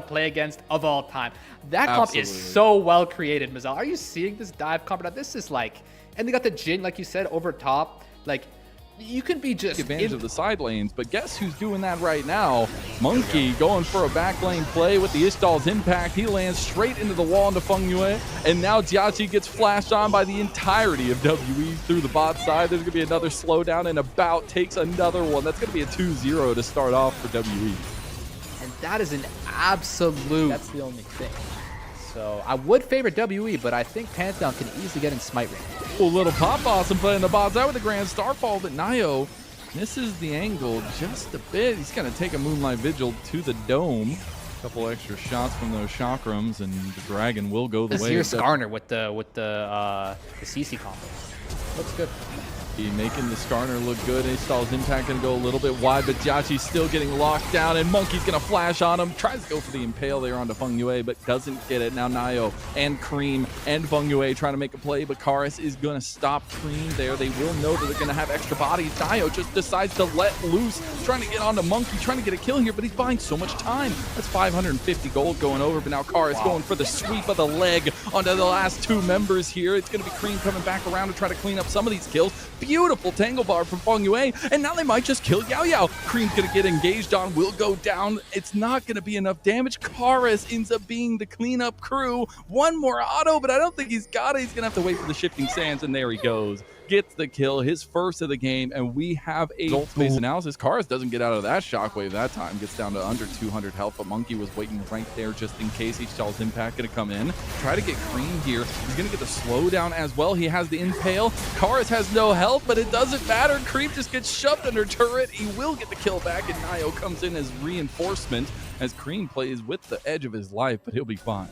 play against of all time. That comp is so well created, Mazel. Are you seeing this dive comp? This is like, and they got the Jin, like you said, over top. Like, you can be just advantage of the side lanes, but guess who's doing that right now? Monki going for a back lane play with the Ishtal's impact. He lands straight into the wall into fengyue, and now JiaQi gets flashed on by the entirety of WE through the bot side. There's going to be another slowdown, and About takes another one. That's going to be a 2-0 to start off for WE. And that is an absolute... That's the only thing. So I would favor WE, but I think Pantheon can easily get in smite range. Oh, little pop awesome playing the bots out with the grand starfall, but naiyou misses the angle just a bit. He's going to take a Moonlight Vigil to the dome. A couple extra shots from those chakrams, and the dragon will go the way. Here's Skarner with the CC combo. Looks good. Making the Skarner look good. Ishtal's impact going to go a little bit wide, but JiaQi's still getting locked down, and Monkey's going to flash on him. Tries to go for the impale there onto fengyue, but doesn't get it. Now naiyou and Creme and fengyue trying to make a play, but Karis is going to stop Creme there. They will know that they're going to have extra bodies. naiyou just decides to let loose, trying to get onto Monki, trying to get a kill here, but he's buying so much time. That's 550 gold going over, but now Karis going for the sweep of the leg onto the last two members here. It's going to be Creme coming back around to try to clean up some of these kills. Beautiful tangle bar from fengyue, and now they might just kill Yaoyao. Creme's gonna get engaged on, will go down. It's not gonna be enough damage. Karis ends up being the cleanup crew. One more auto, but I don't think he's got it. He's gonna have to wait for the shifting sands, and there he goes. Gets the kill, his first of the game, and we have a space analysis. Karis doesn't get out of that shockwave that time. Gets down to under 200 health, but Monki was waiting right there just in case Ishtal's impact gonna come in. Try to get Creme here. He's gonna get the slowdown as well. He has the impale. Karis has no health, but it doesn't matter. Creme just gets shoved under turret. He will get the kill back, and naiyou comes in as reinforcement as Creme plays with the edge of his life, but he'll be fine.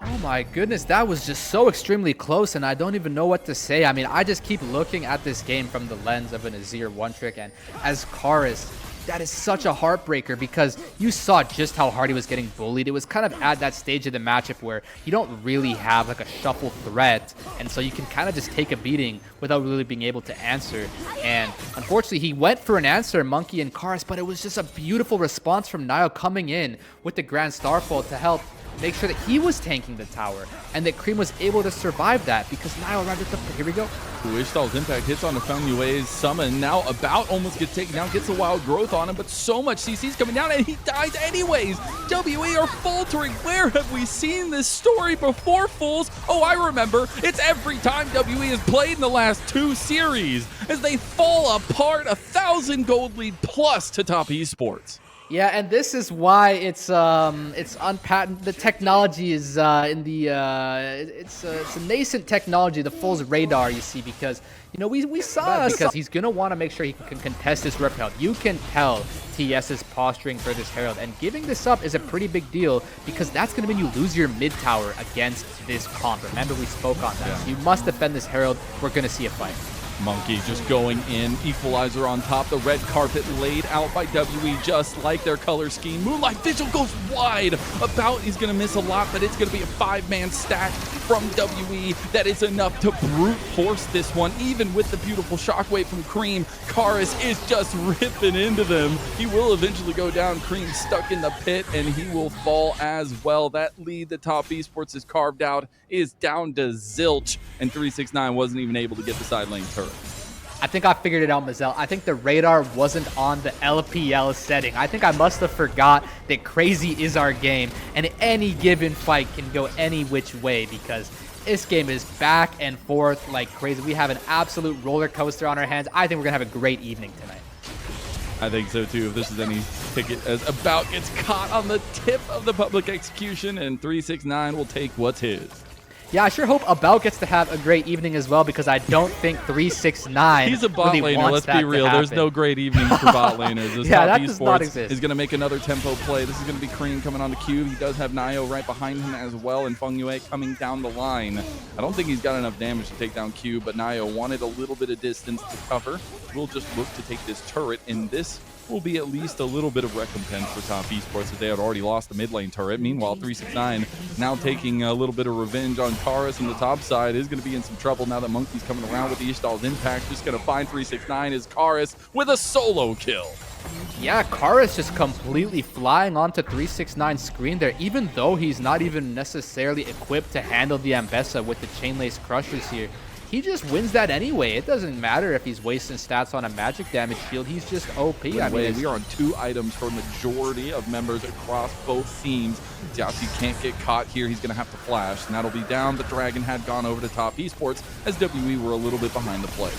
Oh my goodness, that was just so extremely close, and I don't even know what to say. I mean, I just keep looking at this game from the lens of an Azir one-trick, and as Karis, that is such a heartbreaker because you saw just how hard he was getting bullied. It was kind of at that stage of the matchup where you don't really have like a shuffle threat, and so you can kind of just take a beating without really being able to answer. And unfortunately, he went for an answer, Monki and Karis, but it was just a beautiful response from naiyou coming in with the Grand Starfall to help make sure that he was tanking the tower and that Creme was able to survive that because naiyou rounded up. Here we go. Ishtal's impact hits on the fengyue's summon. Now About almost gets taken down, gets a wild growth on him, but so much CC's coming down and he dies anyways. WE are faltering. Where have we seen this story before, fools? Oh, I remember. It's every time WE has played in the last two series as they fall apart. 1,000 gold lead plus to top esports. Yeah, and this is why it's unpatented. The technology is in the it's a nascent technology, the Fool's radar. You see, because we saw because he's gonna want to make sure he can contest this rep health. You can tell TES is posturing for this Herald, and giving this up is a pretty big deal because that's gonna mean you lose your mid tower against this comp. Remember, we spoke on that. Yeah. So you must defend this Herald. We're gonna see a fight. Monki just going in, equalizer on top, the red carpet laid out by WE just like their color scheme. Moonlight Vigil goes wide. About is going to miss a lot, but it's going to be a 5-man stack from WE that is enough to brute force this one, even with the beautiful shockwave from Creme. Karis is just ripping into them. He will eventually go down. Creme stuck in the pit, and he will fall as well. That lead that Top Esports has carved out is down to zilch, and 369 wasn't even able to get the side lane turret. I think I figured it out, Mazel. I think the radar wasn't on the LPL setting. I think I must have forgot that crazy is our game, and any given fight can go any which way because this game is back and forth like crazy. We have an absolute roller coaster on our hands. I think we're going to have a great evening tonight. I think so too, if this is any ticket, as About gets caught on the tip of the public execution, and 369 will take what's his. Yeah, I sure hope About gets to have a great evening as well because I don't think 369 He's a bot really laner, let's be real. There's no great evenings for bot laners. This yeah, Top that does not exist. Is going to make another tempo play. This is going to be Creme coming on the cube. He does have naiyou right behind him as well, and fengyue coming down the line. I don't think he's got enough damage to take down cube, but naiyou wanted a little bit of distance to cover. We'll just look to take this turret, and this will be at least a little bit of recompense for Top Esports as they had already lost the mid lane turret. Meanwhile, 369 now taking a little bit of revenge on Karis, and the top side is going to be in some trouble now that Monkey's coming around with the Ishtal's impact. Just going to find 369 as Karis with a solo kill. Yeah, Karis just completely flying onto 369's screen there, even though he's not even necessarily equipped to handle the Ambessa with the Chain Lace Crushers here. He just wins that anyway. It doesn't matter if he's wasting stats on a magic damage shield. He's just OP. I mean, we are on 2 items for majority of members across both teams. JiaQi can't get caught here. He's going to have to flash, and that'll be down. The Dragon had gone over to top esports as WE were a little bit behind the play.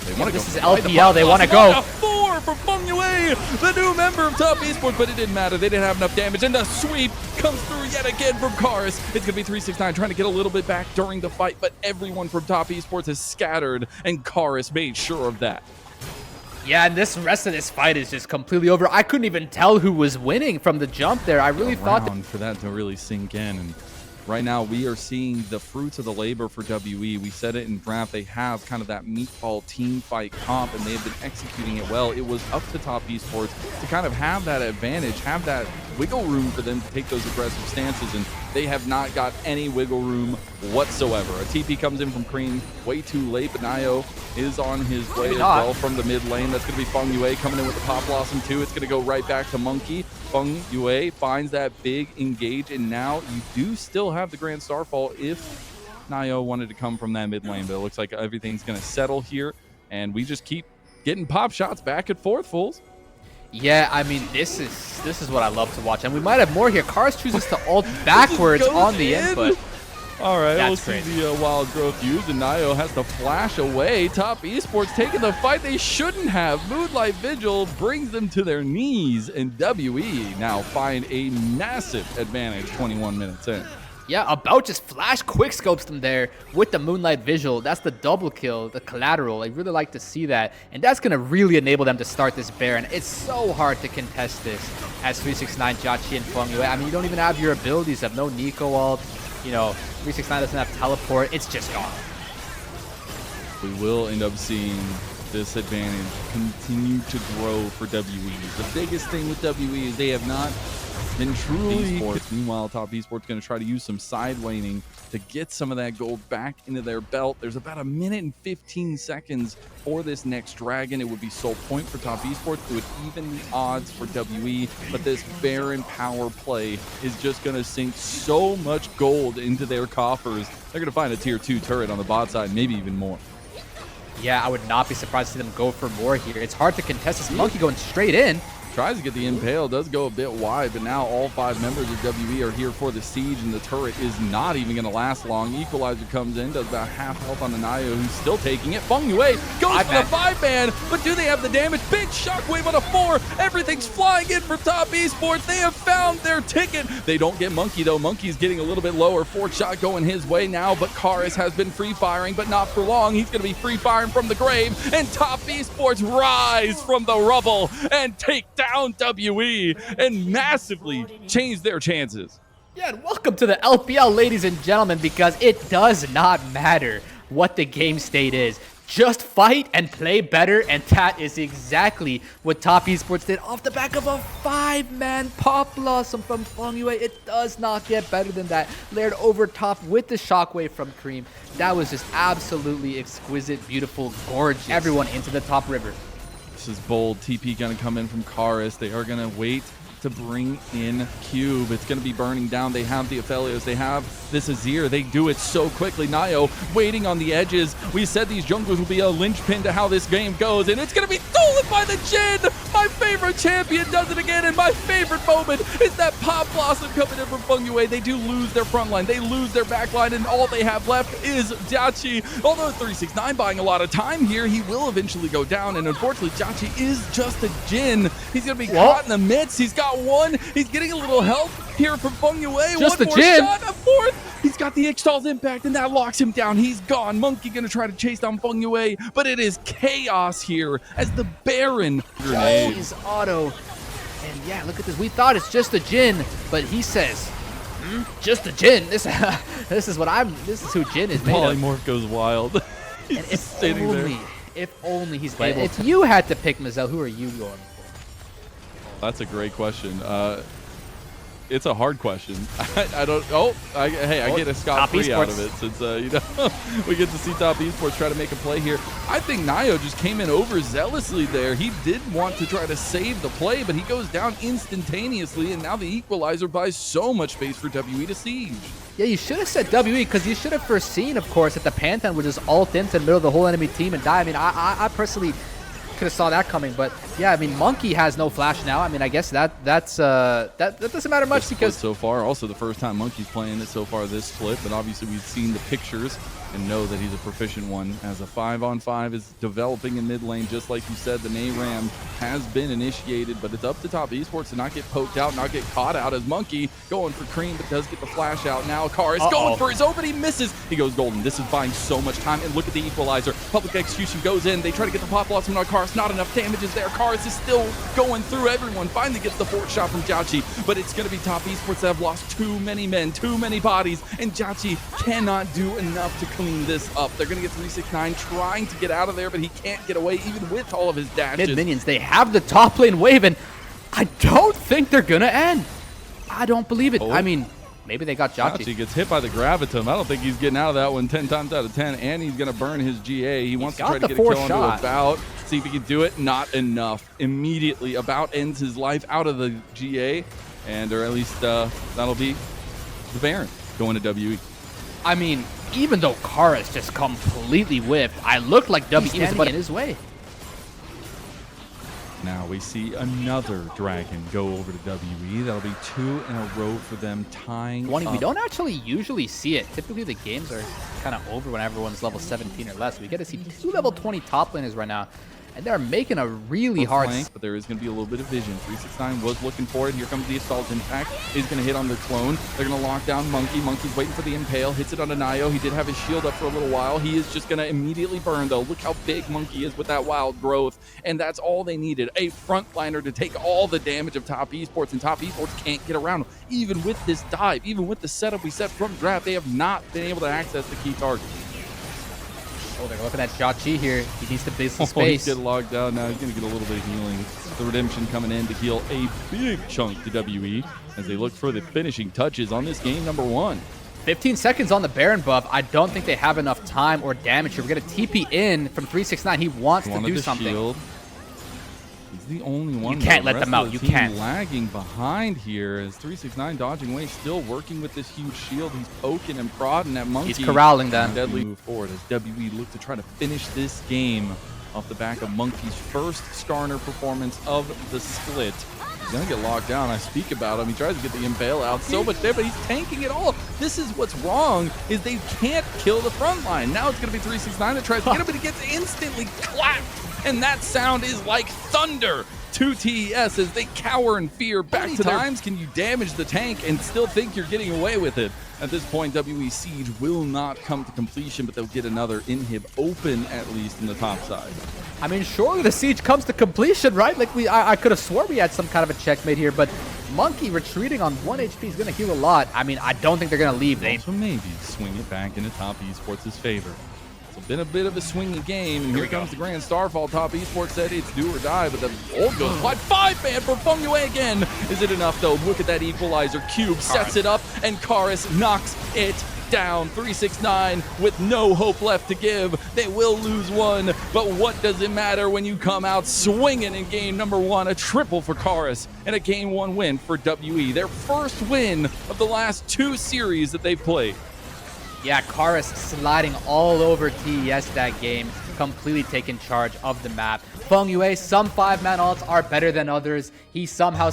They want to This is LPL. They want to go. A 4 for fengyue, the new member of top esports, but it didn't matter. They didn't have enough damage, and the sweep comes through yet again from Karis. It's going to be 369 trying to get a little bit back during the fight, but everyone from top esports is scattered, and Karis made sure of that. Yeah, and this rest of this fight is just completely over. I couldn't even tell who was winning from the jump there. I really thought that for that to really sink in. And right now, we are seeing the fruits of the labor for WE. We said it in draft. They have kind of that meatball team fight comp, and they've been executing it well. It was up to top esports to kind of have that advantage, have that wiggle room for them to take those aggressive stances, and they have not got any wiggle room whatsoever. A TP comes in from Creme way too late, but naiyou is on his way as well from the mid lane. That's going to be fengyue coming in with the Pop Blossom too. It's going to go right back to Monki. fengyue finds that big engage, and now you do still have the Grand Starfall if naiyou wanted to come from that mid lane, but it looks like everything's going to settle here, and we just keep getting pop shots back and forth, fools. Yeah, I mean, this is what I love to watch, and we might have more here. Karis chooses to ult backwards on the input. All right, That's we'll see the wild growth used, and naiyou has to flash away. Top esports taking the fight they shouldn't have. Moonlight Vigil brings them to their knees, and WE now find a massive advantage 21 minutes in. Yeah, About just flash quickscopes them there with the Moonlight Visual. That's the double kill, the collateral. I really like to see that. And that's going to really enable them to start this Baron. It's so hard to contest this as 369, JiaQi, and fengyue. I mean, you don't even have your abilities of no Nico ult. You know, 369 doesn't have teleport. It's just gone. We will end up seeing this advantage continue to grow for WE. The biggest thing with WE is they have not been truly esports. Meanwhile, top esports going to try to use some side laning to get some of that gold back into their belt. There's about 1 minute and 15 seconds for this next dragon. It would be soul point for top esports. It would even the odds for WE, but this Baron power play is just going to sink so much gold into their coffers. They're going to find a tier 2 turret on the bot side, maybe even more. Yeah, I would not be surprised to see them go for more here. It's hard to contest this Monki going straight in. Tries to get the impale, does go a bit wide, but now all 5 members of WE are here for the siege, and the turret is not even going to last long. Equalizer comes in, does about half health on the naiyou, who's still taking it. fengyue goes for the 5-man, but do they have the damage? Big shockwave on a 4. Everything's flying in from top esports. They have found their ticket. They don't get Monki, though. Monki's getting a little bit lower. 4th shot going his way now, but Karis has been free firing, but not for long. He's going to be free firing from the grave, and top esports rise from the rubble and take down WE and massively change their chances. Yeah, and welcome to the LPL, ladies and gentlemen, because it does not matter what the game state is. Just fight and play better, and that is exactly what top esports did off the back of a 5-man Pop Blossom from fengyue. It does not get better than that. Layered over top with the shockwave from Creme. That was just absolutely exquisite, beautiful, gorgeous. Everyone into the top river. This is bold. TP going to come in from Karis. They are going to wait to bring in Cube. It's going to be burning down. They have the Aphelios. They have this Azir. They do it so quickly. naiyou waiting on the edges. We said these junglers will be a linchpin to how this game goes, and it's going to be stolen by the Jhin. My favorite champion does it again, and my favorite moment is that Pop Blossom coming in from fengyue. They do lose their front line. They lose their back line, and all they have left is JiaQi. Although 369 buying a lot of time here, he will eventually go down, and unfortunately, JiaQi is just a Jhin. He's going to be caught in the midst. He's got 1. He's getting a little help here from fengyue. Just 1 the more Jhin. shot, a 4th. He's got the Ixtal's impact, and that locks him down. He's gone. Monki going to try to chase down fengyue, but it is chaos here as the Baron grenade. His auto. And yeah, look at this. We thought it's just a Jhin, but he says, just a Jhin. This is who Jhin is made of. Polymorph goes wild. He's And just sitting there. if only he's able. If you had to pick Mazel, who are you going for? That's a great question. It's a hard question. I don't. Hey, I get a scot-free out of it since we get to see Top Esports try to make a play here. I think naiyou just came in overzealously there. He did want to try to save the play, but he goes down instantaneously, and now the equalizer buys so much space for WE to siege. Yeah, you should have said WE because you should have foreseen, of course, that the Pantheon would just ult into the middle of the whole enemy team and die. I mean, I personally could have saw that coming, but yeah, I mean, Monki has no flash now. I mean, I guess that doesn't matter much because so far, also the first time Monki's playing it so far this split, but obviously we've seen the pictures and know that he's a proficient one. As a 5-on-5 is developing in mid lane, just like you said, the Ram has been initiated, but it's up to Top Esports to not get poked out, not get caught out, as Monki going for Creme, but does get the flash out. Now Karis going for his open, he misses. He goes golden. This is buying so much time, and look at the equalizer. Public execution goes in. They try to get the pop blossom on Karis. Not enough damage is there. Karis is still going through everyone. Finally gets the fourth shot from JiaQi, but it's going to be Top Esports that have lost too many men, too many bodies, and JiaQi cannot do enough to clean this up. They're going to get 369 trying to get out of there, but he can't get away even with all of his dashes. Mid minions, they have the top lane wave, and I don't think they're going to end. I don't believe it. I mean, maybe they got JiaQi. JiaQi gets hit by the gravitum. I don't think he's getting out of that one 10 times out of 10, and he's going to burn his GA. He wants to try to get a kill onto About. See if he can do it. Not enough. Immediately, About ends his life out of the GA, and or at least that'll be the Baron going to WE. I mean, even though Karis just completely whiffed, I looked like WE was in his way. Now we see another dragon go over to WE. That'll be 2 in a row for them, tying up. We don't actually usually see it. Typically the games are kind of over when everyone's level 17 or less. We get to see 2 level 20 top laners right now, and they're making a really hard flank, but there is going to be a little bit of vision. 369 was looking for it. Here comes the assault impact. He's going to hit on the clone. They're going to lock down Monki. Monki's waiting for the impale. Hits it on naiyou. He did have his shield up for a little while. He is just going to immediately burn, though. Look how big Monki is with that wild growth, and that's all they needed. A frontliner to take all the damage of Top Esports, and Top Esports can't get around. Even with this dive, even with the setup we set from draft, they have not been able to access the key target. Oh, they're looking at JiaQi here. He needs to base the space. He's getting locked down now. He's going to get a little bit of healing. The Redemption coming in to heal a big chunk to WE as they look for the finishing touches on this game number 1. 15 seconds on the Baron buff. I don't think they have enough time or damage here. We're going to TP in from 369. He wants to do something. Shield. He's the only one. You can't let them out. You can't. Lagging behind here as 369 dodging away, still working with this huge shield. He's poking and prodding at Monki. He's corralling them. Deadly move forward as WE look to try to finish this game off the back of Monki's first Skarner performance of the split. He's going to get locked down. I speak about him. He tries to get the impale out so much there, but he's tanking it all. This is what's wrong, is they can't kill the front line. Now it's going to be 369 that tries to get him, but he gets instantly clapped. And that sound is like thunder to TES as they cower in fear. Back to times can you damage the tank and still think you're getting away with it? At this point, WE Siege will not come to completion, but they'll get another inhib open, at least in the top side. I mean, surely the Siege comes to completion, right? Like I could have swore we had some kind of a checkmate here, but Monki retreating on 1 HP is going to heal a lot. I mean, I don't think they're going to leave. So maybe swing it back into Top Esports' favor. It's been a bit of a swingy game, and here comes the Grand Starfall. Top Esports said it's do or die, but the ult goes wide. 5-man for fengyue again. Is it enough, though? Look at that equalizer. Cube sets it up, and Karis knocks it down. 369 with no hope left to give. They will lose one, but what does it matter when you come out swinging in game number 1? A triple for Karis and a game 1 win for WE. Their first win of the last 2 series that they've played. Yeah, Karis sliding all over TES that game, completely taking charge of the map. fengyue, some 5-man ults are better than others. He somehow